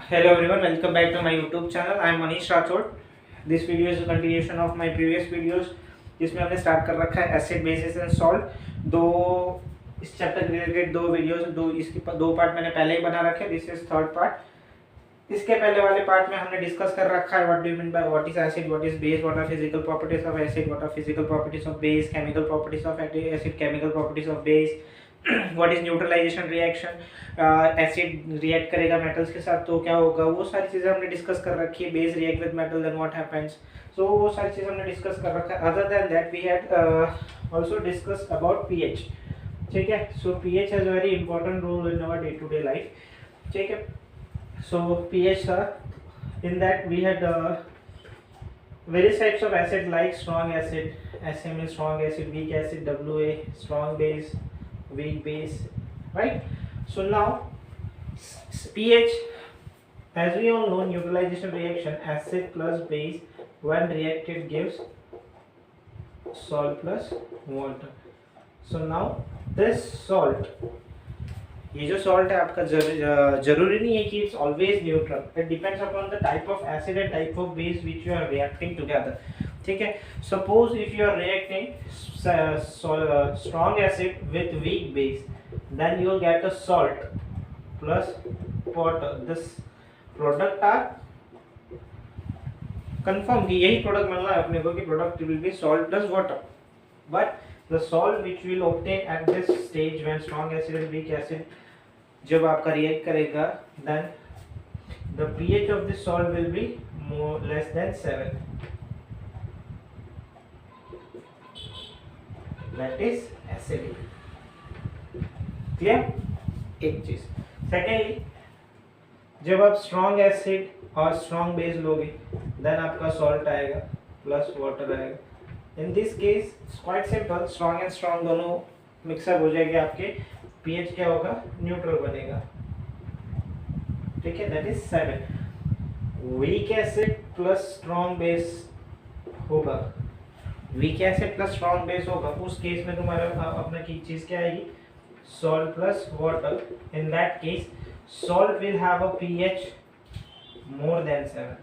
Hello everyone, welcome back to my YouTube channel. I am Manish Rathod. This video is a continuation of my previous videos जिसमें हमने start कर रखा है acid basis and salt. दो इस chapter related दो videos, दो part मैंने पहले ही बना रखे हैं। This is third part. इसके पहले वाले पार्ट में हमने डिस्कस कर रखा है what do you mean by what is acid, what is base, what are physical properties of acid, what are physical properties of base, chemical properties of acid, chemical properties of base, what is neutralization reaction, acid react करेगा metals के साथ तो क्या होगा, वो सारी चीज़ें हमने डिस्कस कर रखी है। Base react with metal then what happens, so वो सारी चीज़ें हमने डिस्कस कर रखा है। Other than that we had also discuss about pH. ठीक है, so pH has very important role in our day to day life. ठीक है, so pH in that we had various types of acid like strong acid, SM is strong acid, weak acid, WA strong base, weak base, right? So now pH, as we all know, neutralization reaction, acid plus base when reacted gives salt plus water. So now this salt, ये जो salt है आपका जरूरी नहीं है कि it's always neutral, it depends upon the type of acid and type of base which you are reacting together. ठीक है, suppose if you are reacting strong acid with weak base, then you will get a salt plus water. This product are confirm कि यही product मिलना है अपने को कि product will be salt plus water, but the salt which will obtain at this stage when strong acid and weak acid जब आपका react करेगा, then the pH of this salt will be more less than 7, that is acidic। clear? एक चीज। secondly, जब आप strong acid और strong base लोगे then आपका salt आएगा plus water आएगा। In this case it's quite simple, strong and strong दोनों मिक्सअप हो जाएंगे, आपके pH क्या होगा, न्यूट्रल बनेगा। ठीक है, that is 7। weak acid plus strong base होगा, weak acid plus strong base होगा, उस केस में तुम्हारा अपना की चीज क्या आएगी, salt plus water। in that case salt will have a pH more than 7,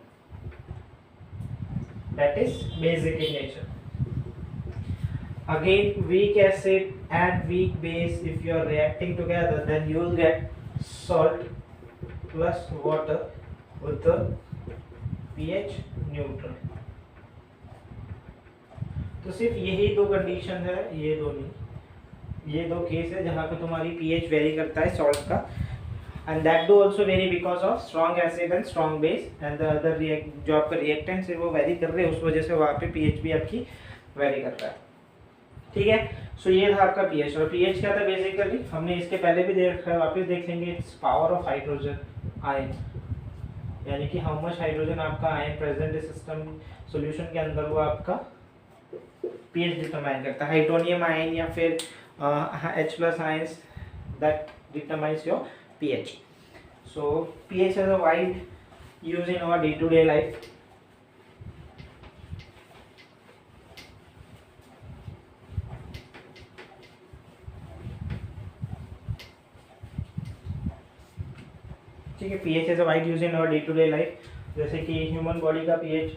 that is basic in nature। Again, weak acid and weak base, if you are reacting together, then you will get salt plus water with the pH neutral। तो सिर्फ यही दो condition है, ये दो नहीं, ये दो केस है जहाँ पे तुम्हारी pH वेरी करता है सॉल्ट का, and that do also vary because of strong acid and strong base and the other जो आपका रिएक्टेंट्स है वो वेरी कर रहे हैं, उस वजह से वहाँ पे pH भी आपकी वेरी करता है। ठीक है, सो ये था आपका पीएच। और पीएच क्या था बेसिकली, हमने इसके पहले भी देख रखा है, वापस देख लेंगे। It's power of hydrogen ion, यानी कि हाउ मच हाइड्रोजन आपका आयन प्रेजेंट इस सिस्टम सॉल्यूशन के अंदर, वो आपका पीएच डिटरमाइन करता है। हाइड्रोनियम आयन या फिर H+ ions, that determines your pH. So pH has a wide use in our day to day life. ठीक है, pH is a wide use in our day to day life. जैसे कि human body का pH,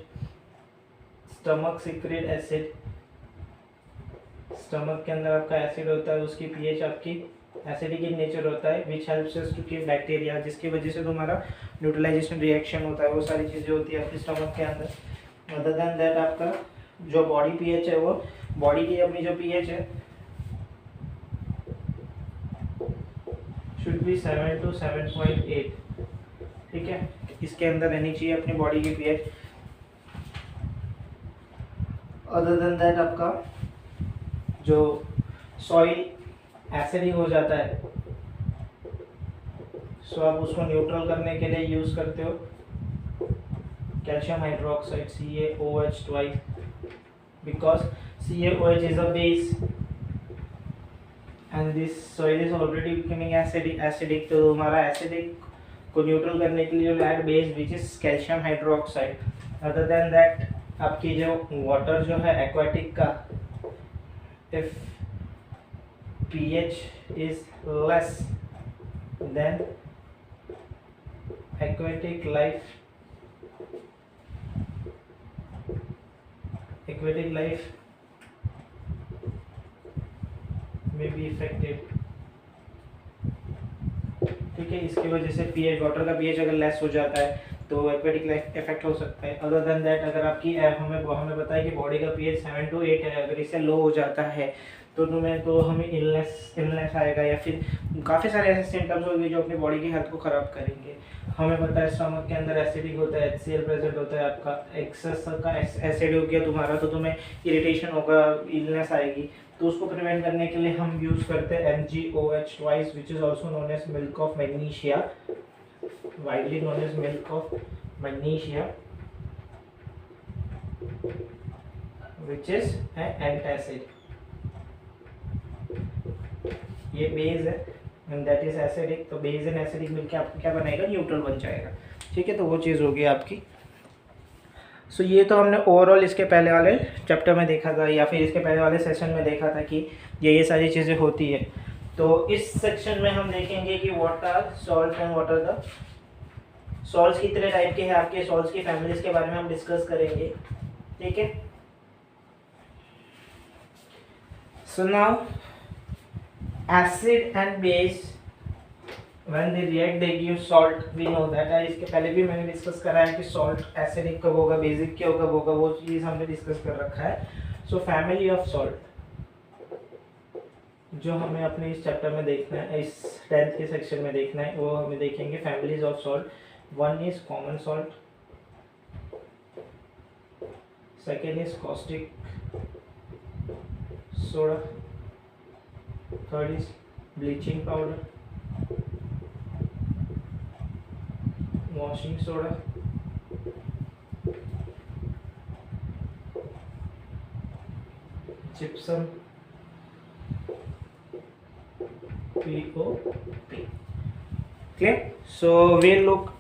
stomach secrete acid, stomach के अंदर आपका acid होता है, उसकी पीएच आपकी एसिडिक इन नेचर होता है, which helps us to keep bacteria, जिसकी वजह से तुम्हारा न्यूट्रलाइजेशन रिएक्शन होता है, वो सारी चीज़ें होती है आपके स्टमक के अंदर। अदर देन दैट आपका जो बॉडी पीएच है, वो बॉडी की अपनी जो पीएच है शुड बी 7 to 7.8। ठीक है, इसके अंदर रहनी चाहिए अपनी बॉडी की पीएच। अदर देन दैट आपका जो सॉइल एसिडिक हो जाता है, सो आप उसको न्यूट्रल करने के लिए यूज करते हो calcium hydroxide CaOH twice, because CaOH is a base and this soil is already becoming acidic. तो हमारा एसिडिक को न्यूट्रल करने के लिए जो add base which is calcium hydroxide. Other than that आपकी जो वाटर जो है एक्वाटिक का, if pH is less than aquatic life may be affected। ठीक है, इसकी वजह से पीएच, वाटर का पीएच अगर लेस हो जाता है तो एक्वेटिक लाइफ इफेक्ट हो सकता है। अदर देन दैट, अगर आपकी हमें बताया कि बॉडी का पीएच 7 to 8 है, अगर इससे लो हो जाता है तो हमें इलनेस आएगा, या फिर काफ़ी सारे ऐसे सिम्टम्स होंगे जो अपनी बॉडी की हेल्थ को ख़राब करेंगे। हमें पता है स्टमक के अंदर एसिडिक होता है, HCl प्रेजेंट होता है, आपका एक्सेस का एसिड हो गया तुम्हारा तो तुम्हें इरिटेशन होगा, इलनेस आएगी। तो उसको प्रिवेंट करने के लिए हम यूज़ करते हैं MgOH twice, which is also known as milk of magnesia, widely known as milk of magnesia, which is antacid. ये बेस है एंड दैट इज एसिडिक, तो बेस एंड एसिडिक मिलके आपको क्या बनाएगा, न्यूट्रल बन जाएगा। ठीक है, तो वो चीज़ होगी आपकी। सो ये तो हमने ओवरऑल इसके पहले वाले चैप्टर में देखा था, या फिर इसके पहले वाले सेशन में देखा था कि ये सारी चीज़ें होती है। तो इस सेक्शन में हम देखेंगे कि what are salts and what are the salts, कितने टाइप के हैं आपके सॉल्ट्स की फैमिलीज के बारे में हम डिस्कस करेंगे। ठीक है, so now acid and base when they react they give salt, we know that है। इसके पहले भी मैंने डिस्कस करा है कि सॉल्ट एसिडिक कब होगा, बेसिक क्या होगा, वो चीज़ हमने डिस्कस कर रखा है। सो फैमिली ऑफ सॉल्ट जो हमें अपने इस चैप्टर में देखना है, इस 10th के सेक्शन में देखना है, वो हमें देखेंगे families of salt. One is common salt, second is caustic soda, third is bleaching powder, washing soda, gypsum, POP। Clear? So we look,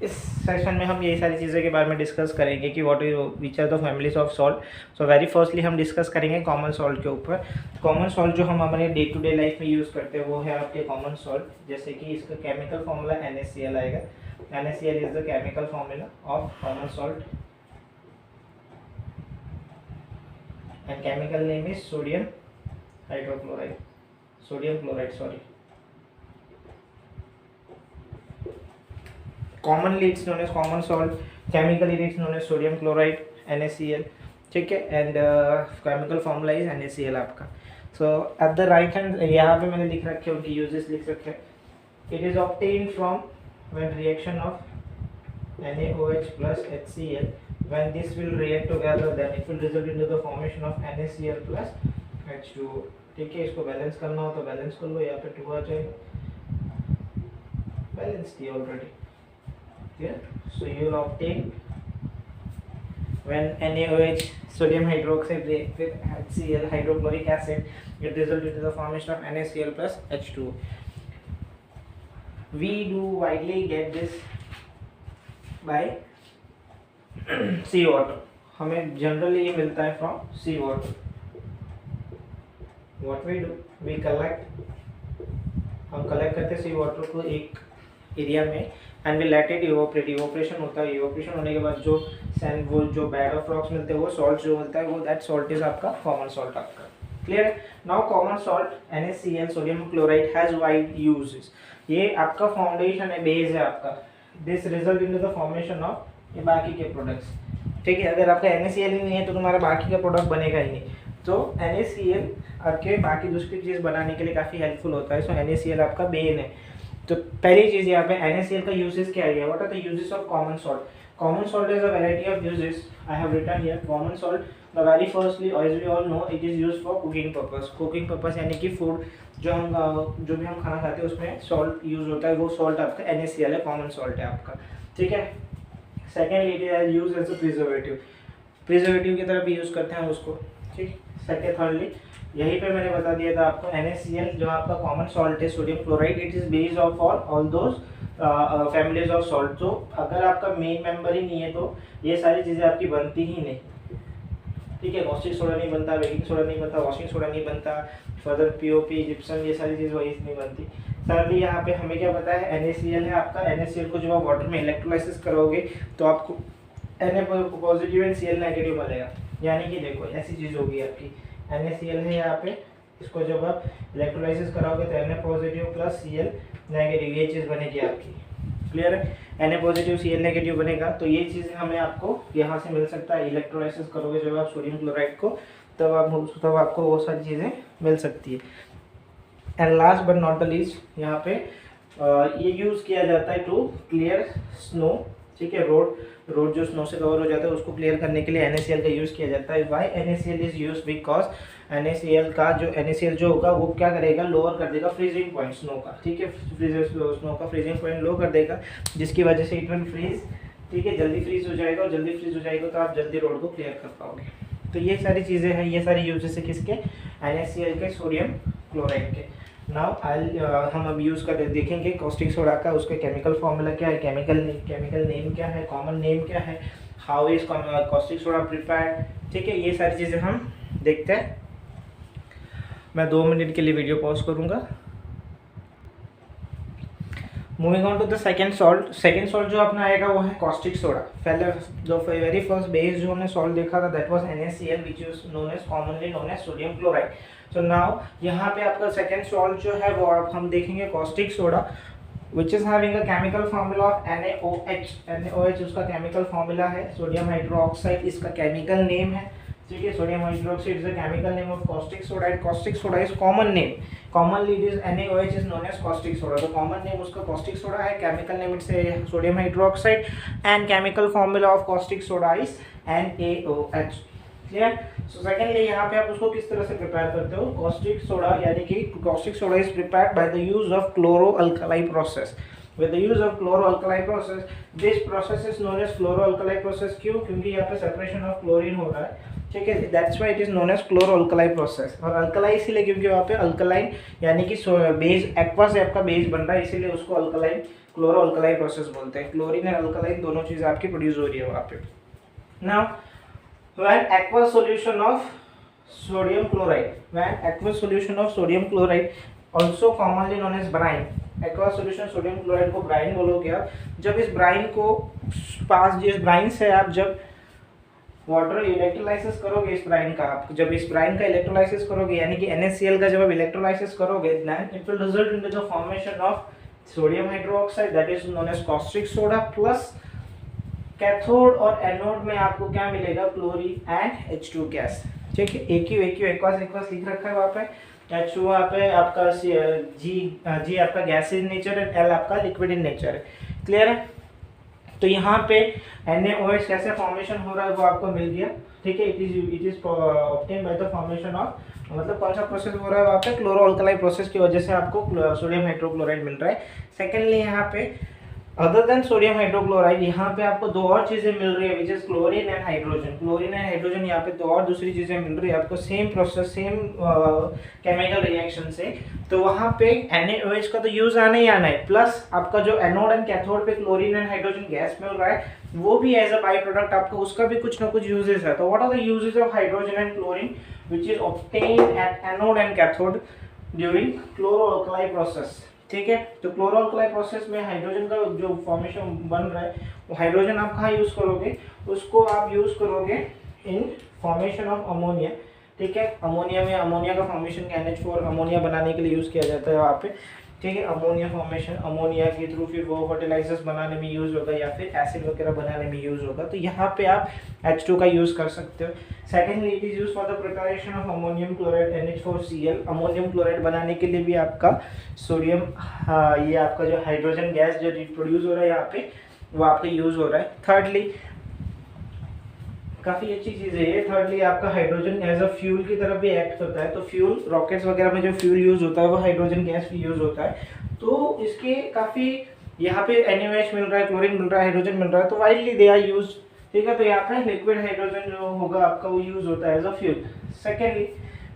इस सेशन में हम यही सारी चीज़ों के बारे में डिस्कस करेंगे कि what is which are the families of salt. So very firstly हम डिस्कस करेंगे कॉमन सॉल्ट के ऊपर। कॉमन सॉल्ट जो हम हमारे डे टू डे लाइफ में यूज़ करते हैं वो है आपके कॉमन सॉल्ट। जैसे कि इसका केमिकल फॉर्मूला NaCl आएगा। NaCl is the chemical formula of common salt and chemical name is sodium hydrochloride, sodium chloride, sorry. Commonly it's known as common salt, chemically it's known as sodium chloride, NaCl। ठीक है, and chemical formula is NaCl आपका। So at the right hand यहाँ पे मैंने लिख रखे हैं, उनकी uses लिख रखे हैं। It is obtained from when reaction of NaOH plus HCl, when this will react together then it will result into the formation of NaCl plus H2O। ठीक है, इसको बैलेंस करना हो तो बैलेंस कर लो, यहाँ पे 2 आ जाएगा, बैलेंस थी already. So you will obtain when NaOH sodium hydroxide react with HCl hydrochloric acid, it results into the formation of NaCl plus H2O। We do widely get this by sea water, हमें generally ये मिलता है from sea water. What we do, we collect, हम collect करते हैं sea water को एक area में and we let it evaporate. Evaporation होता है, इवोपरेशन होने के बाद जो सैंड, वो जो बेड ऑफ रॉक्स मिलते हैं, वो सॉल्ट जो मिलता है, वो दैट सॉल्ट इज आपका कॉमन सॉल्ट आपका। क्लियर है? Now common salt NaCl sodium chloride has wide uses. ये आपका फाउंडेशन है, बेस है आपका। This result into the formation of ये बाकी के प्रोडक्ट्स। ठीक है, अगर आपका NaCl ही नहीं है तो तुम्हारा बाकी का प्रोडक्ट बनेगा ही नहीं। तो NaCl आपके बाकी दूसरी चीज़ बनाने के लिए काफ़ी हेल्पफुल होता है। सो NaCl आपका मेन है। तो पहली चीज़ यहाँ पे NaCl का यूजेस क्या है, what are the uses of common salt. Common salt is a variety of uses, I have written here. Common salt, the very firstly as we all know, it is used for cooking purpose. Cooking purpose यानी कि food जो भी हम खाना खाते हैं उसमें salt use होता है, वो सॉल्ट आपका NaCl है, कॉमन सॉल्ट है आपका। ठीक है, secondly it is use as a preservative, preservative की तरह भी यूज़ करते हैं उसको। ठीक, सेकेंड थर्डली यहीं पे मैंने बता दिया था आपको NaCl जो आपका कॉमन सॉल्ट है, sodium chloride, it is based of all those families of salt. तो अगर आपका मेन मेंबर ही नहीं है तो ये सारी चीज़ें आपकी बनती ही नहीं। ठीक है, कॉस्टिक सोडा नहीं बनता, बेकिंग सोडा नहीं बनता, वॉशिंग सोडा नहीं बनता, फर्दर POP, जिप्सम, ये सारी चीज़ वही नहीं बनती। thirdly यहाँ पे हमें क्या पता है NaCl है आपका, NaCl को जब आप वाटर में इलेक्ट्रोलाइसिस करोगे तो आपको Na positive and Cl negative मिलेगा। यानी कि देखो ऐसी चीज़ होगी आपकी, NaCl है यहाँ पे, इसको जब आप इलेक्ट्रोलाइसिस कराओगे तो Na positive plus Cl negative ये चीज़ बनेगी आपकी। क्लियर है? Na पॉजिटिव Cl नेगेटिव बनेगा तो ये चीज़ हमें आपको यहाँ से मिल सकता है। इलेक्ट्रोलाइसिस करोगे जब आप सोडियम क्लोराइड को तब आपको वो सारी चीज़ें मिल सकती है। And last but not the least यहाँ पे ये यूज़ किया जाता है टू क्लियर स्नो, ठीक है, रोड जो स्नो से कवर हो जाता है उसको क्लियर करने के लिए NaCl का यूज़ किया जाता है। Why NaCl is use because NaCl जो होगा वो क्या करेगा, लोअर कर देगा फ्रीजिंग पॉइंट स्नो का, ठीक है, स्नो का फ्रीजिंग पॉइंट लो कर देगा, जिसकी वजह से इट विल फ्रीज, ठीक है, जल्दी फ्रीज हो जाएगा, और जल्दी फ्रीज हो जाएगा तो आप जल्दी रोड को क्लियर कर पाओगे। तो ये सारी चीज़ें हैं, ये सारी यूजेस है किसके, NaCl के, सोडियम क्लोराइड के। नाउ हम अब यूज़ कर देखेंगे कॉस्टिक सोडा का, उसका केमिकल फॉर्मूला क्या है, केमिकल नेम क्या है, कॉमन नेम क्या है, how is caustic soda prepared, ठीक है, ये सारी चीज़ें हम देखते हैं। मैं 2 मिनट के लिए वीडियो पॉज करूँगा। Moving on to the second salt जो अपना आएगा वो है कॉस्टिक सोडा। पहले जो वेरी फर्स्ट बेस जो हमने सॉल्ट देखा था that was NaCl which is commonly known as sodium chloride. So now यहाँ पे आपका सेकेंड सॉल्ट जो है वो आप हम देखेंगे caustic soda which is having a chemical formula of NaOH उसका केमिकल फार्मूला है, सोडियम हाइड्रोक्साइड इसका केमिकल नेम है, ठीक है, sodium hydroxide is the chemical name of caustic soda and caustic soda is common name, commonly it is NaOH is known as caustic soda। तो common name उसका caustic soda है, chemical name it's sodium hydroxide and chemical formula of caustic soda is NaOH। Clear? So secondly यहाँ पे आप उसको किस तरह से प्रिपेयर करते हो, caustic soda यानी कि caustic soda is prepared by the use of chloroalkali process। With the use of chloroalkali process, this process is known as chloroalkali process। क्यों? क्योंकि यहाँ पे सेपरेशन ऑफ क्लोरीन हो रहा है, ठीक है, that's why it is known as chloroalkali process. और अल्कलाई इसीलिए क्योंकि वहाँ पे अल्कलाइन यानी कि बेस एक्वा से आपका बेस बन रहा है, इसीलिए उसको अल्कलाइन क्लोरोअल्कली प्रोसेस बोलते हैं। क्लोरीन और अल्कलाइन दोनों चीज़ आपकी प्रोड्यूस हो रही है वहाँ पे। Now when aqua solution of sodium chloride also commonly known as brine, aqua solution sodium chloride को ब्राइन बोलोगे आप। जब इस ब्राइन को जिस ब्राइन से आप जब वाटर इलेक्ट्रोलाइसिस करोगे इस ब्राइन का, आप जब इस ब्राइन का इलेक्ट्रोलाइसिस करोगे यानी कि NaCl का जब आप इलेक्ट्रोलाइसिस करोगे then it will result in the formation of sodium hydroxide that is known as caustic soda plus cathode और एनोड में आपको क्या मिलेगा, क्लोरीन एंड H2 गैस, ठीक है, AQ एक्वास लिख रखा है वहाँ पे, H2 वहाँ पे आपका G आपका गैस इन नेचर है, L आपका लिक्विड इन नेचर है। क्लियर है? तो यहाँ पे NaOH कैसे फॉर्मेशन हो रहा है वो आपको मिल गया, ठीक है, it is obtain by the formation of, मतलब कौन सा प्रोसेस हो रहा है वहाँ पे, क्लोरोअल्कली प्रोसेस की वजह से आपको सोडियम हाइड्रोक्लोराइड मिल रहा है। सेकेंडली यहाँ पे अदर देन सोडियम हाइड्रोक्लोराइड यहाँ पे आपको दो और चीज़ें मिल रही है which is chlorine and hydrogen, यहाँ पे दो और दूसरी चीज़ें मिल रही है आपको same process same chemical reaction से। तो वहाँ पे NaOH का तो यूज़ आना ही आना है, प्लस आपका जो एनोड एंड कैथोड पे क्लोरीन एंड हाइड्रोजन गैस मिल रहा है वो भी एज अ बाई प्रोडक्ट आपको उसका भी कुछ ना कुछ यूजेस है। तो what are the uses of hydrogen and chlorine which is obtained at anode and cathode during chloroalkali process, ठीक है। तो क्लोरोअल्कली प्रोसेस में हाइड्रोजन का जो फॉर्मेशन बन रहा है वो हाइड्रोजन आप कहाँ यूज़ करोगे, उसको आप यूज़ करोगे इन फॉर्मेशन ऑफ अमोनिया, ठीक है। अमोनिया में अमोनिया का फॉर्मेशन NH4 अमोनिया बनाने के लिए यूज़ किया जाता है वहाँ पे, ठीक है। अमोनिया फॉर्मेशन अमोनिया के थ्रू फिर वो फर्टिलाइजर्स बनाने में यूज़ होगा या फिर एसिड वगैरह बनाने में यूज़ होगा। तो यहाँ पे आप H2 का यूज़ कर सकते हो। Secondly it is use for the preparation of ammonium chloride NH4Cl। Ammonium chloride बनाने के लिए भी आपका सोडियम ये आपका जो हाइड्रोजन गैस जो प्रोड्यूस हो रहा है यहाँ पे वो आपका यूज़ हो रहा है। थर्डली काफ़ी अच्छी चीज़ है ये, थर्डली आपका हाइड्रोजन एज अ फ्यूल की तरफ भी एक्ट करता है। तो फ्यूल रॉकेट्स वगैरह में जो फ्यूल यूज़ होता है वो हाइड्रोजन गैस भी यूज़ होता है। तो इसके काफ़ी यहाँ पे NaOH मिल रहा है, क्लोरीन मिल रहा है, हाइड्रोजन मिल रहा है, तो वाइडली दे आर यूज, ठीक है। तो यहाँ पे लिक्विड हाइड्रोजन जो होगा आपका वो यूज़ होता है as a fuel. Secondly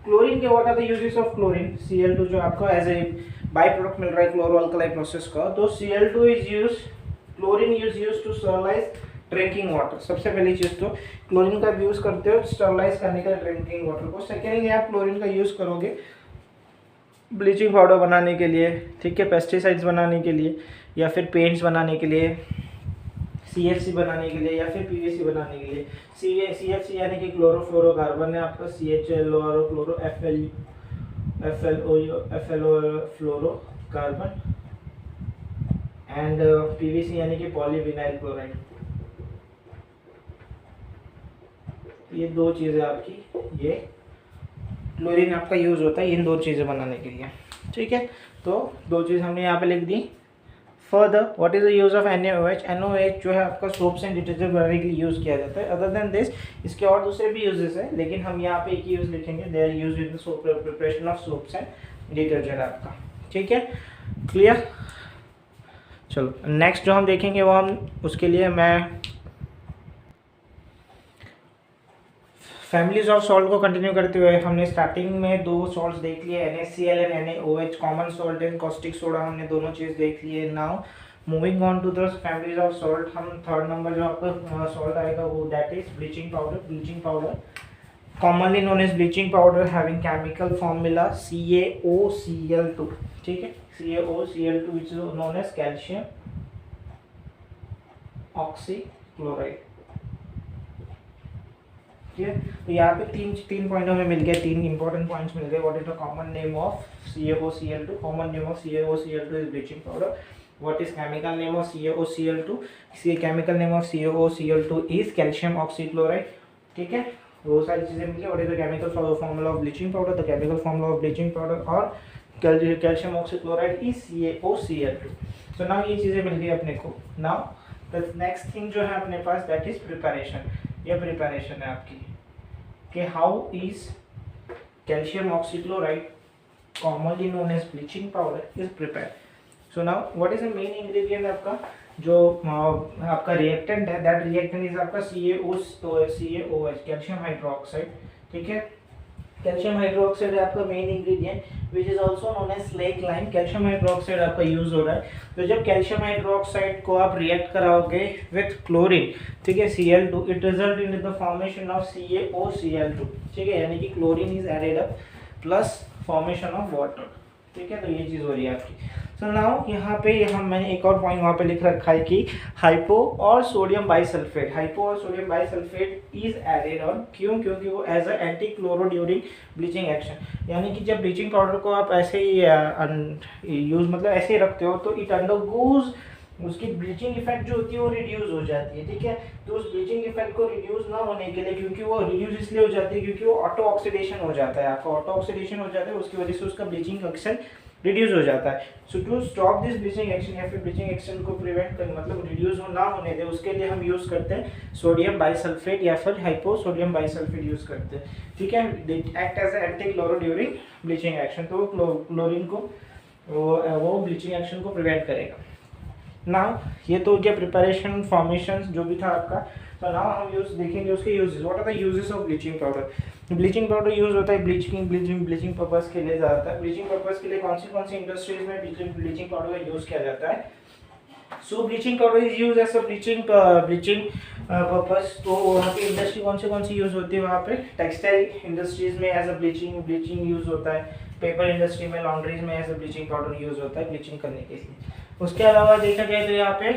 chlorine के what are the uses of chlorine, Cl2 जो आपको एज ए बाई प्रोडक्ट मिल रहा है क्लोरोअल्कली प्रोसेस का। तो Cl2 is use, chlorine is use to sterilize drinking water. सबसे पहली चीज़ तो क्लोरीन का यूज़ करते हो स्टरलाइज करने के लिए ड्रिंकिंग वाटर को। सेकेंडली आप क्लोरीन का यूज़ करोगे ब्लीचिंग पाउडर बनाने के लिए, ठीक है, पेस्टिसाइड्स बनाने के लिए, या फिर पेंट्स बनाने के लिए, CFC बनाने के लिए, या फिर PVC बनाने के लिए। CFC यानी कि क्लोरोफ्लोरोकार्बन है आपका, CHLO और chloro FLO fluorocarbon, and PVC यानी कि पॉलीविनाइल क्लोराइड। ये दो चीज़ें आपकी, ये क्लोरीन आपका यूज़ होता है इन दो चीज़ें बनाने के लिए, ठीक है। तो दो चीज़ हमने यहाँ पे लिख दी। Further what is the use of NaOH? NaOH जो है आपका सोप्स एंड डिटर्जेंट बनाने के लिए यूज़ किया जाता है। अदर देन दिस इसके और दूसरे भी यूजेस है, लेकिन हम यहाँ पे एक ही यूज़ लिखेंगे, they are used in the preparation of soaps and detergent आपका, ठीक है, क्लियर। चलो नेक्स्ट जो हम देखेंगे वो हम उसके लिए मैं फैमिलीज ऑफ सॉल्ट को कंटिन्यू करते हुए हमने स्टार्टिंग में दो सॉल्ट्स देख लिए, NaCl and NaOH, common salt and caustic soda, हमने दोनों चीज़ देख लिए। Now moving on to the families of salt, हम थर्ड नंबर जो आपका सॉल्ट आएगा वो that is bleaching powder. Bleaching powder commonly known as bleaching powder having chemical formula CaOCl2, ठीक है, CaOCl2 which is known as calcium oxychloride, ठीक है। तो यहाँ पे तीन पॉइंट हमें मिल गए, तीन इंपॉर्टेंट पॉइंट्स मिल गए। What is the common name of CaOCl2? Common name of CaOCl2 is bleaching powder. What is chemical name of CaOCl2? Chemical name of CaOCl2 is calcium oxychloride, ठीक है। वो सारी चीज़ें मिल गई। What is the chemical formula of bleaching powder? The chemical formula of bleaching powder और calcium oxychloride is CaOCl2। So now ये चीज़ें मिल गई अपने को। नाउ द नेक्स्ट थिंग जो है अपने पास दैट इज प्रिपरेशन। ये प्रिपरेशन है आपकी कि how is calcium oxychloride commonly known as bleaching powder is prepare. So now what is the main ingredient आपका जो आपका रिएक्टेंट है, दैट रिएक्टेंट इज आपका CaOH कैल्शियम हाइड्रोक्साइड, ठीक है। कैल्शियम हाइड्रोक्साइड है आपका main ingredient which is also known as slake lime. Calcium hydroxide आपका यूज हो रहा है। तो जब कैल्शियम हाइड्रोक्साइड को आप रिएक्ट कराओगे विथ क्लोरीन, ठीक है, Cl2, it result in the formation of CaOCl2, ठीक है, यानी कि chlorine is added up plus formation of water, ठीक है। तो ये चीज़ हो रही है आपकी। सो नाउ यहाँ पे मैंने एक और पॉइंट वहाँ पे लिख रखा है कि हाइपो और सोडियम बाइसल्फेट, हाइपो और sodium bisulphate is added on, क्यों? क्योंकि वो as a anti chloro during bleaching action, यानी कि जब ब्लीचिंग पाउडर को आप ऐसे ही यूज मतलब ऐसे ही रखते हो तो इट अंडरगोज, उसकी ब्लीचिंग इफेक्ट जो होती है वो रिड्यूस हो जाती है, ठीक है। तो उस ब्लीचिंग इफेक्ट को रिड्यूस ना होने के लिए, क्योंकि वो रिड्यूस इसलिए हो जाती है क्योंकि वो ऑटो ऑक्सीडेशन हो जाता है, आपका ऑटो ऑक्सीडेशन हो जाता है, उसकी वजह से उसका ब्लीचिंग एक्शन रिड्यूस हो जाता है। So to stop this bleaching action या फिर ब्लीचिंग एक्शन को प्रिवेंट कर मतलब रिड्यूस ना होने दे, उसके लिए हम यूज़ करते हैं सोडियम बाइसल्फेट या फिर हाइपो सोडियम बाइसल्फेट यूज़ करते हैं, ठीक है। Act as anti chloro during bleaching action, तो वो क्लोरीन को वो ब्लीचिंग एक्शन को प्रिवेंट करेगा। नाउ ये तो हो गया प्रिपरेशन, फॉर्मेशन जो भी था आपका। तो नाउ हम यूज देखेंगे उसके uses. What are the uses of bleaching powder? Bleaching powder use होता है ब्लीचिंग पर्पस के लिए ज़्यादातर। ब्लीचिंग पर्पस के लिए कौन सी इंडस्ट्रीज में ब्लीचिंग पाउडर का यूज़ किया जाता है? So bleaching powder is use as a bleaching purpose. तो वहाँ पे इंडस्ट्री कौन सी यूज़ होती है? वहाँ पे टेक्सटाइल इंडस्ट्रीज में एज अ ब्लीचिंग यूज़ होता है, पेपर इंडस्ट्री में, लॉन्ड्रीज में as a bleaching powder use होता है ब्लीचिंग करने के लिए। उसके अलावा देखा जाए तो यहाँ पे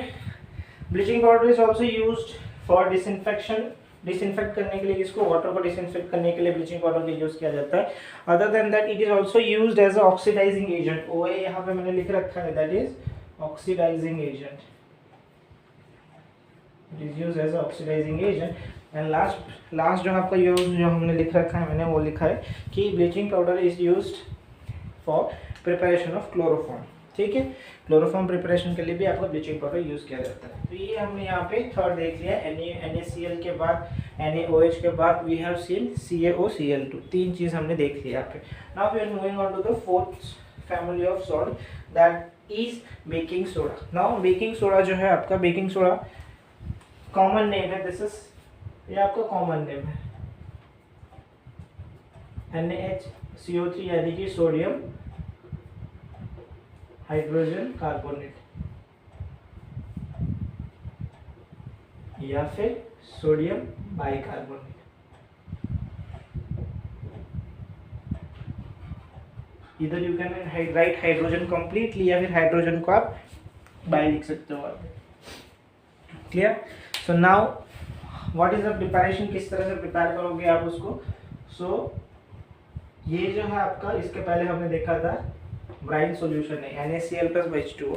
bleaching powder is also used for disinfection, disinfect करने के लिए, जिसको वाटर को डिसइंफेक्ट करने के लिए ब्लीचिंग पाउडर का यूज किया जाता है। Other than that it is also used as a oxidising agent. OA यहाँ पे मैंने लिख रखा है, that is oxidising agent, it is used as a oxidising agent. And last जो आपका यूज जो हमने लिख रखा है, मैंने वो लिखा है कि bleaching powder is used for preparation of chloroform, ठीक है। क्लोरोफॉर्म प्रिपरेशन के लिए भी आपका ब्लीचिंग पाउडर यूज़ किया जाता है। तो ये हमने यहाँ पे थर्ड देख लिया, NaCl के बाद NaOH के बाद वी हैव सीन CaOCl2, तीन चीज़ हमने देख ली यहाँ पे। Now we are moving on to the fourth family of salt that is baking soda. Now baking soda जो है आपका, बेकिंग सोडा कॉमन नेम है, दिस इज ये आपका कॉमन नेम है NaHCO3 यानी कि सोडियम हाइड्रोजन कार्बोनेट या फिर सोडियम बाइकार्बोनेट। इधर you can write hydrogen completely या फिर हाइड्रोजन को आप बाय लिख सकते हो आप। Clear? So now what is the preparation, किस तरह से प्रिपेयर करोगे आप उसको। सो ये जो है आपका, इसके पहले हमने देखा था ब्राइन सॉल्यूशन है NaCl प्लस H2O,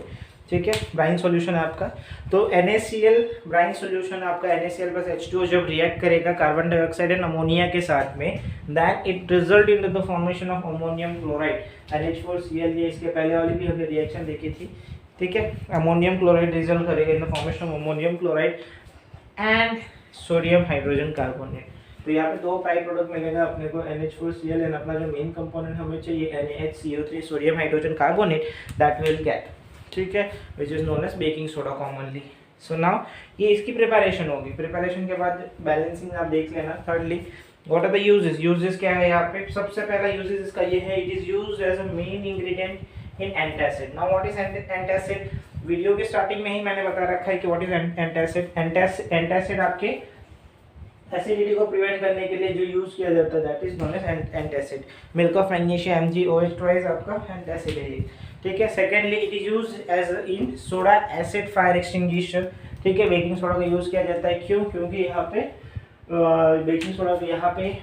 ठीक है, ब्राइन सॉल्यूशन है आपका। तो NaCl ब्राइन सॉल्यूशन आपका NaCl प्लस H2O जब रिएक्ट करेगा कार्बन डाइऑक्साइड एंड अमोनिया के साथ में, then it result in the formation of ammonium chloride NH4Cl। ये इसके पहले वाली भी हमने रिएक्शन देखी थी, ठीक है। अमोनियम क्लोराइड रिजल्ट करेगा इन the formation of ammonium chloride and sodium hydrogen carbonate. तो यहाँ पे दो बाई प्रोडक्ट मिलेगा अपने को NH4Cl एंड अपना जो मेन कंपोनेंट हमें चाहिए NaHCO3 sodium hydrogen carbonate, that will get, ठीक है, which is known as baking soda commonly. So now ये इसकी प्रिपरेशन होगी। प्रिपरेशन के बाद बैलेंसिंग आप देख लेना। Thirdly what are the uses, uses क्या है यहाँ पे। सबसे पहला यूजेस इसका ये है, it is used as a main ingredient in antacid. Now what is antacid, video के स्टार्टिंग में ही मैंने बता रखा है कि व्हाट इज एंटासिड। एंटासिड आपके एसिडिटी को प्रिवेंट करने के लिए जो यूज किया जाता है that is known as antacid. Milk of magnesia MgOH आपका एंटासिड है, ठीक है। Secondly it is use as in soda acid fire extinguisher, ठीक है। बेकिंग सोडा का यूज किया जाता है, क्यों, क्योंकि यहाँ पे बेकिंग सोडा को यहाँ पे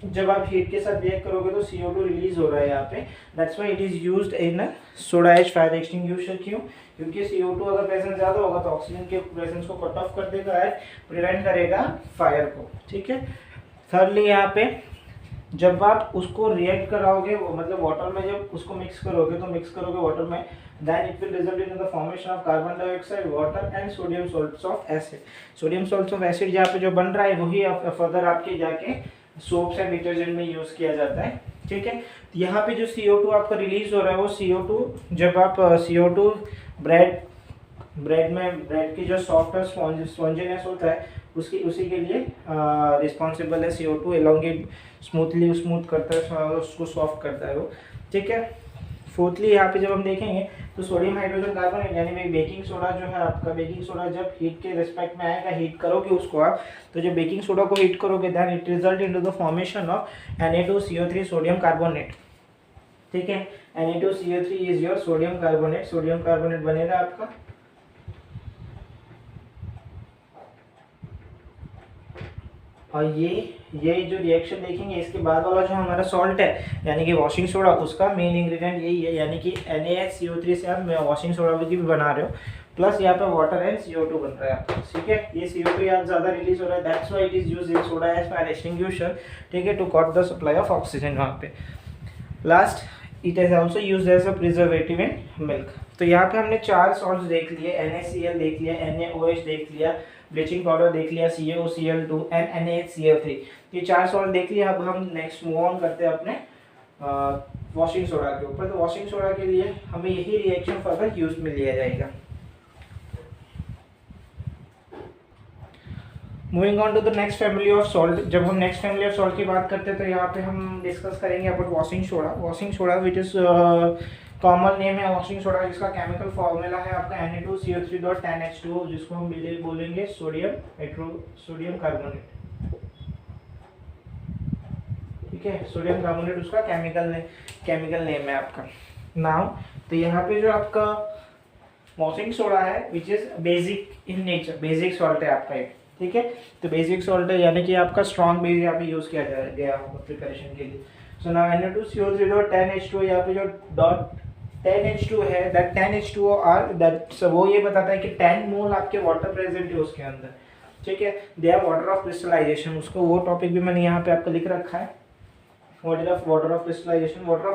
जब आप हीट के साथ रिएक्ट करोगे तो CO2 रिलीज हो रहा है यहाँ पे, that's why it is used in soda H fire extinguisher. क्यों, क्योंकि CO2 अगर प्रेजेंस ज़्यादा होगा तो ऑक्सीजन के प्रेजेंस को कट ऑफ कर देगा एंड प्रिवेंट करेगा फायर को, ठीक है। थर्डली यहाँ पे जब आप उसको रिएक्ट कराओगे, मतलब वाटर में जब उसको मिक्स करोगे तो मिक्स करोगे वाटर में, then it will result in the formation of carbon dioxide, water and sodium salts of acid. Sodium salts of acid यहाँ पे जो बन रहा है वही फर्दर आपके जाके सोप्स एंड डिटर्जेंट में यूज किया जाता है, ठीक है। यहाँ पे जो CO2 आपका रिलीज हो रहा है वो CO2 जब आप CO2 ब्रेड की जो सॉफ्ट स्पॉन्जीनेस होता है उसी के लिए रिस्पॉन्सिबल है CO2, एलोंगेट स्मूथली स्मूथ करता है, उसको सॉफ्ट करता है वो, ठीक है। फोर्थली यहाँ पे जब हम देखेंगे तो सोडियम हाइड्रोजन कार्बोनेट यानी बेकिंग सोडा जो है आपका, बेकिंग सोडा जब हीट के रिस्पेक्ट में आएगा, हीट करोगे उसको आप, तो जब बेकिंग सोडा को हीट करोगे then it result into the formation of Na2CO3 sodium carbonate, ठीक है। Na2CO3 is your sodium carbonate बनेगा आपका। और ये जो रिएक्शन देखेंगे इसके बाद वाला जो हमारा सॉल्ट है यानी कि वॉशिंग सोडा, उसका मेन इंग्रेडिएंट यही है, यानी कि NaHCO3 से आप वॉशिंग सोडा भी बना रहे हो, प्लस यहाँ पे वाटर एंड CO2 बन रहा है आपका, ठीक है। ये CO2 यहाँ ज़्यादा रिलीज हो रहा है, that's why it is used in soda as fire extinguisher, ठीक है, to cut the supply of oxygen वहाँ पे। Last it is also used as a preservative in milk. तो यहाँ पे हमने 4 सॉल्ट्स देख लिए, NaCl देख लिया, NaOH देख लिया, ब्लीचिंग पाउडर देख लिया, CaOCl2 एंड NaHCl3। ये 4 सॉल्ट देख लिया। अब हम नेक्स्ट मूव ऑन करते हैं अपने वॉशिंग सोडा के ऊपर। तो वॉशिंग सोडा के लिए हमें यही रिएक्शन फर्दर यूज में लिया जाएगा। Moving on to the next family of salt. जब हम नेक्स्ट फैमिली ऑफ सॉल्ट की बात करते हैं तो यहाँ पे हम डिस्कस करेंगे about washing soda which is common name है वॉशिंग सोडा, जिसका केमिकल फॉर्मूला है आपका Na2CO3.10H2O, जिसको हम बोलेंगे सोडियम कार्बोनेट, ठीक है। सोडियम कार्बोनेट उसका केमिकल नेम है आपका। नाउ तो यहाँ पे जो आपका वॉशिंग सोडा है which is basic in nature, basic salt है आपका एक, ठीक है। तो बेसिक सॉल्ट है यानी कि आपका स्ट्रॉन्ग बेस यहाँ पे यूज किया गया होगा प्रिपरेशन के लिए। सो नाउ Na2CO3.10H2O, यहाँ पे जो 10H2 है, दैट 10H2O आर दैट वो ये बताता है कि 10 मोल आपके वाटर प्रेजेंट है उसके अंदर, ठीक है। They are water of crystallisation, उसको वो टॉपिक भी मैंने यहाँ पे आपको लिख रखा है। वाटर ऑफ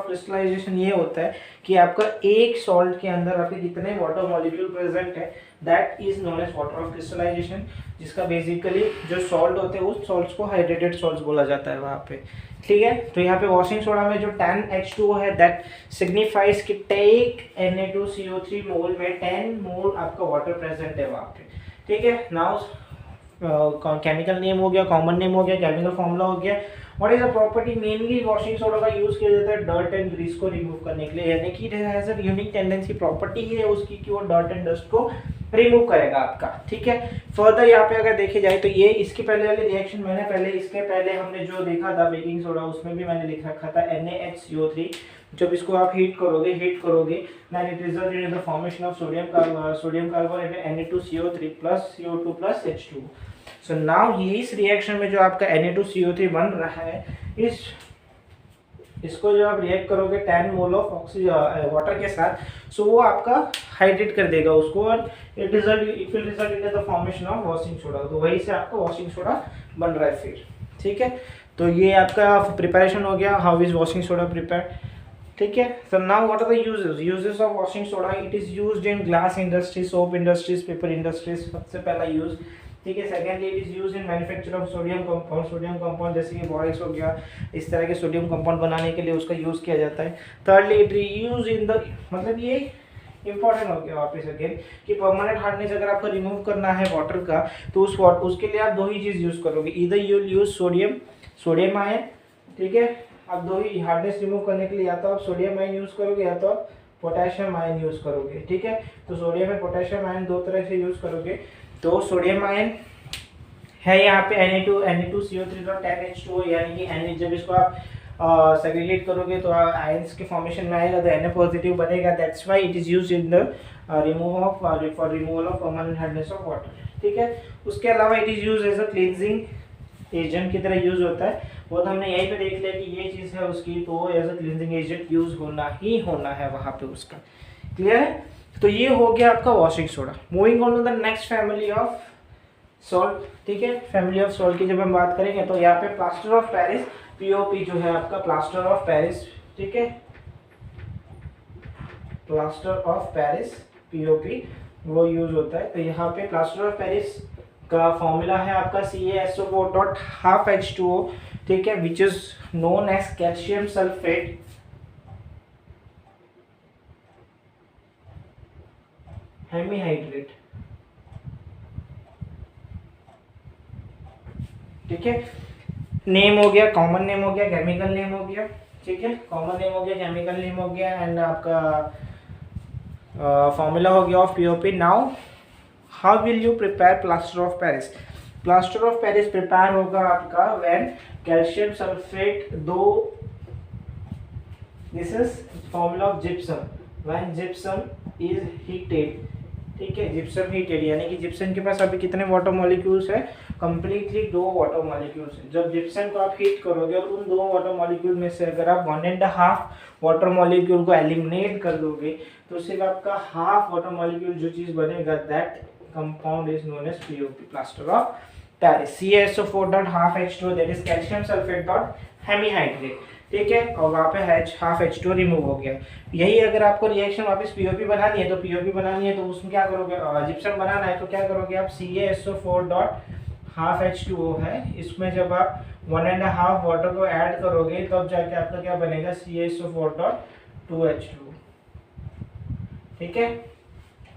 क्रिस्टलाइजेशन ये होता है कि आपका एक सॉल्ट के अंदर आपके कितने वाटर मॉलिक्यूल प्रेजेंट है, that is known as water of crystallisation, जिसका बेसिकली जो सॉल्ट होते हैं उस सॉल्ट्स को हाइड्रेटेड सॉल्ट्स बोला जाता है वहाँ पे, ठीक है। तो यहाँ पे वॉशिंग सोडा में जो 10H2O है दैट सिग्निफाइज कि टेक Na2CO3 मोल में 10 मोल आपका वाटर प्रेजेंट है वहाँ पे, ठीक है। नाउ केमिकल नेम हो गया, कॉमन नेम हो गया, केमिकल फॉर्मूला हो गया। What is a property, mainly washing soda का यूज किया जाता है डर्ट एंड ग्रीस को रिमूव करने के लिए, यानी कि it has a unique tendency, property है उसकी कि वो डर्ट एंड डस्ट को रिमूव करेगा आपका, ठीक है। फर्दर यहाँ पे अगर देखे जाए तो ये इसके पहले वाली रिएक्शन इसके पहले हमने जो देखा था बेकिंग सोडा, उसमें भी मैंने लिख रखा था NaHCO3 जब इसको आप हीट करोगे then it result in the formation of sodium carbonate Na2CO3 plus CO2 plus H2। So now ये इस रिएक्शन में जो आपका Na2CO3 बन रहा है, इसको जो आप रिएक्ट करोगे 10 मोल ऑफ ऑक्सीजन वाटर के साथ, सो वो आपका हाइड्रेट कर देगा उसको, और it will result in the formation of washing soda. तो वहीं से आपका वॉशिंग सोडा बन रहा है फिर, ठीक है। तो ये आपका प्रिपरेशन हो गया, how is washing soda prepared, ठीक है। So now what are the uses of washing soda. It is used in glass industry, soap industries, paper industries, सबसे पहला यूज, ठीक है। Secondly it is use in manufacture of sodium compound जैसे कि borax हो गया, इस तरह के सोडियम कंपाउंड बनाने के लिए उसका यूज किया जाता है। Thirdly it use in the, मतलब ये इंपॉर्टेंट हो गया वापस अगेन कि परमानेंट हार्डनेस अगर आपको रिमूव करना है वाटर का, तो उसके लिए आप दो ही चीज यूज करोगे, इधर यू यूज सोडियम आयन, ठीक है। आप दो ही हार्डनेस रिमूव करने के लिए, या तो आप सोडियम आयन यूज करोगे या तो आप पोटेशियम आयन यूज करोगे, ठीक है। तो सोडियम और पोटेशियम आयन दो तरह से यूज करोगे। तो सोडियम आयन है यहाँ पे Na2CO3.10H2O, यानी कि Na, जब इसको आप सेग्रीगेट करोगे तो आयंस के फॉर्मेशन में आएगा तो Na पॉजिटिव बनेगा, that's why it is used in the for removal of permanent hardness of water, ठीक है। उसके अलावा it is used as a cleansing agent की तरह यूज होता है, वो तो हमने यहीं पे देख लिया कि ये चीज़ है उसकी, तो as a cleansing agent use होना ही होना है वहाँ पे उसका, क्लियर है। तो ये हो गया आपका washing soda. Moving on to the next family of salt, ठीक है। फैमिली ऑफ सॉल्ट की जब हम बात करेंगे तो यहाँ पे प्लास्टर ऑफ पेरिस, पीओपी जो है आपका प्लास्टर ऑफ पेरिस, ठीक है, प्लास्टर ऑफ पेरिस पीओपी वो यूज होता है। तो यहाँ पे प्लास्टर ऑफ पेरिस का फॉर्मूला है आपका CaSO4.12H2O, ठीक है, which is known as calcium sulphate hemihydrate, ठीक है। नेम हो गया, कॉमन नेम हो गया, केमिकल नेम हो गया, ठीक है, कॉमन नेम हो गया, केमिकल नेम हो गया, एंड आपका फॉर्मूला हो गया of POP. Now how will you prepare plaster of Paris. Plaster of Paris prepare होगा आपका when calcium sulphate this is formula of gypsum, when gypsum is heated, ठीक है, जिप्सम हीटेड, यानी कि जिप्सम के पास अभी कितने वाटर मॉलिक्यूल्स है, कंप्लीटली 2 वाटर मॉलिक्यूल्स है। जब जिप्सम को आप हीट करोगे और उन 2 वाटर मॉलिक्यूल में से अगर आप 1.5 वाटर मॉलिक्यूल को एलिमिनेट कर दोगे तो सिर्फ आपका हाफ वाटर मॉलिक्यूल जो चीज बनेगा, that compound is known as POP, plaster of Paris. CaSO4.12H2O, that is calcium sulphate dot hemihydrate, ठीक है, और वहाँ पे हाफ H2O रिमूव हो गया। यही अगर आपको रिएक्शन वापस पीओपी बनानी है, तो पीओपी बनानी है तो उसमें क्या करोगे, जिप्सम बनाना है तो क्या करोगे आप, CaSO4.12H2O है, इसमें जब आप 1.5 वाटर को ऐड करोगे तब जाके आपका क्या बनेगा, CaSO4.2H2O, ठीक है।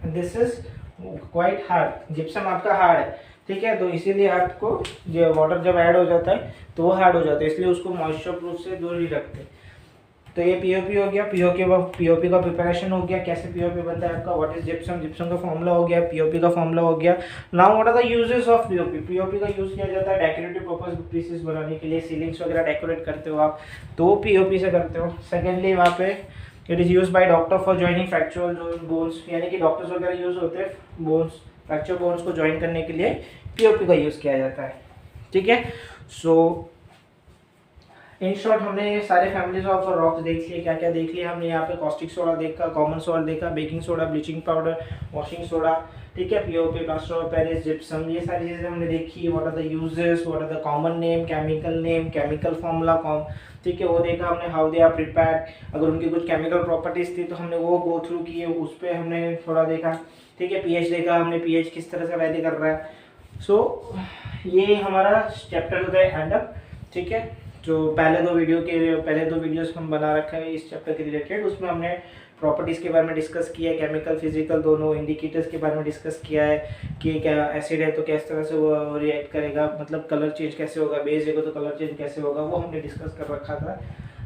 This is quite hard, gypsum आपका हार्ड है, ठीक है, तो इसीलिए आपको जो वाटर जब ऐड हो जाता है तो वो हार्ड हो जाता है, इसलिए उसको मॉइस्चर प्रूफ से दूर ही रखते हैं। तो ये पीओपी हो गया, पीओपी का प्रिपरेशन हो गया, कैसे पीओपी बनता है आपका, व्हाट इज जिप्सम, जिप्सम का फॉर्मूला हो गया, पीओपी का फॉर्मूला हो गया। Now what are the uses of POP. POP का यूज किया जाता है डेकोरेटिव पर्पस पीसेस बनाने के लिए, सीलिंग्स वगैरह डेकोरेट करते हो आप तो पीओपी से करते हो। सेकेंडली वहाँ पे it is use by doctor for joining fracture bones, यानी कि डॉक्टर्स वगैरह यूज होते हैं बोन्स, फ्रैक्चर बोन्स को ज्वाइन करने के लिए पीओपी का यूज किया जाता है, ठीक है। सो इन शॉर्ट हमने सारे फैमिलीज ऑफ रॉक्स देख लिए, क्या क्या देख लिया हमने यहाँ पे, कॉस्टिक सोडा देखा, कॉमन सॉल्ट देखा, baking soda, bleaching powder, washing soda, ठीक है, POP, plaster of Paris, gypsum, ये सारी चीज़ें हमने देखी। What are the uses, what are the common name, chemical formula, ठीक है, वो देखा हमने, हाउ दे आर प्रिपेयर्ड, अगर उनकी कुछ केमिकल प्रॉपर्टीज थी तो हमने वो गो थ्रू किए, उस पर हमने थोड़ा देखा, ठीक है, पीएच देखा हमने, पीएच किस तरह से वैरी कर रहा है। सो ये हमारा चैप्टर हो गया एंड अप, ठीक है। जो पहले दो वीडियोस हम बना रखा है इस चैप्टर के रिलेटेड, उसमें हमने प्रॉपर्टीज़ के बारे में डिस्कस किया है, केमिकल फिजिकल दोनों, इंडिकेटर्स के बारे में डिस्कस किया है कि क्या एसिड है तो किस तरह से वो रिएक्ट करेगा, मतलब कलर चेंज कैसे होगा, बेस है तो कलर चेंज कैसे होगा, वो हमने डिस्कस कर रखा था।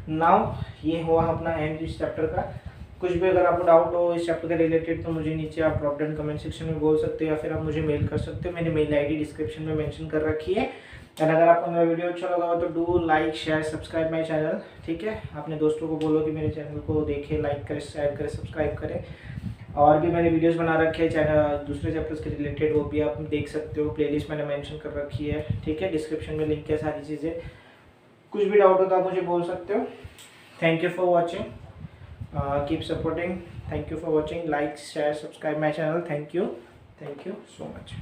नाउ ये हुआ अपना एंड इस चैप्टर का। कुछ भी अगर आपको डाउट हो इस चैप्टर के रिलेटेड तो मुझे नीचे आप ड्रॉप डाउन कमेंट सेक्शन में बोल सकते हो, या फिर आप मुझे मेल कर सकते हो, मैंने मेल आईडी डिस्क्रिप्शन में मेंशन कर रखी है। एंड अगर आपको मेरा वीडियो अच्छा लगा हो तो do like share subscribe my channel, ठीक है। अपने दोस्तों को बोलो कि मेरे चैनल को देखें, लाइक करें, शेयर करें, सब्सक्राइब करें। और भी मैंने वीडियोस बना रखे हैं चैनल दूसरे चैप्टर्स के रिलेटेड, वो भी आप देख सकते हो। प्लेलिस्ट मैंने मेंशन कर रखी है, ठीक है। डिस्क्रिप्शन में लिंक है, सारी चीज़ें। कुछ भी डाउट हो तो आप मुझे बोल सकते हो। Thank you for watching, keep supporting. Thank you for watching, like share subscribe my channel. Thank you so much.